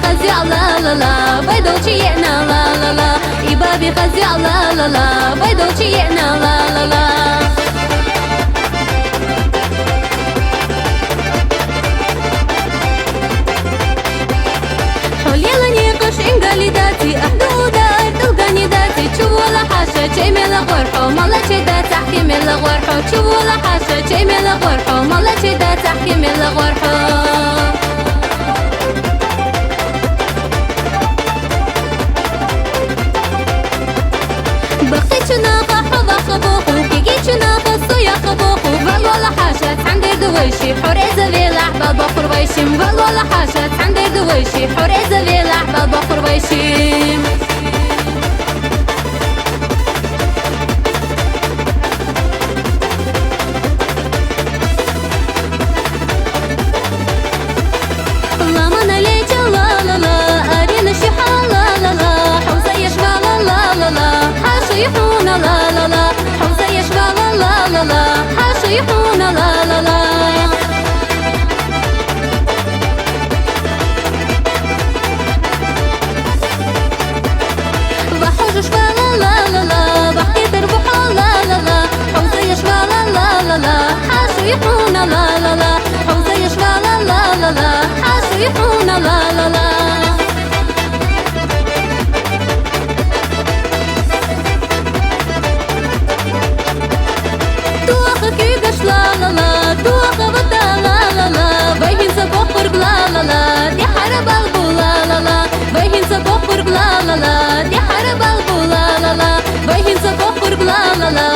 خزي لا لا لا بيدو شيئنا لا لا لا إبابي خزي لا لا لا بيدو شيئنا لا لا لا داتي أحدو دار تلقاني داتي تشوف ولا حاشا شي من الغرحة مالا شي دا تحكي من الغرحة تشوف ولا حاشا شي من الغرحة مالا شي دا تحكي من الغرحة بختي شناقة حظا خبوخو كيكي شناقة صويا خبوخو بل ولا حاشا تحندير دويشي حريزة بيلع بل بخور ويشي بل ولا حاشا تحندير دويشي حريزة بيلع بل بخور ويشي حاشيحونا لا لا لا حوزة يشبال لا لا لا حاشيحونا لا لا لا بحوج شبال لا لا لا بحكي تربحة لا لا لا حوزة يشبال لا لا لا حاشيحونا لا لا لا حوزة يشبال لا لا لا حاشيحونا لا لا لا يا حرب البلا لا لا بيهن سبوخر بلا لا لا يا حرب البلا لا لا بيهن سبوخر بلا لا لا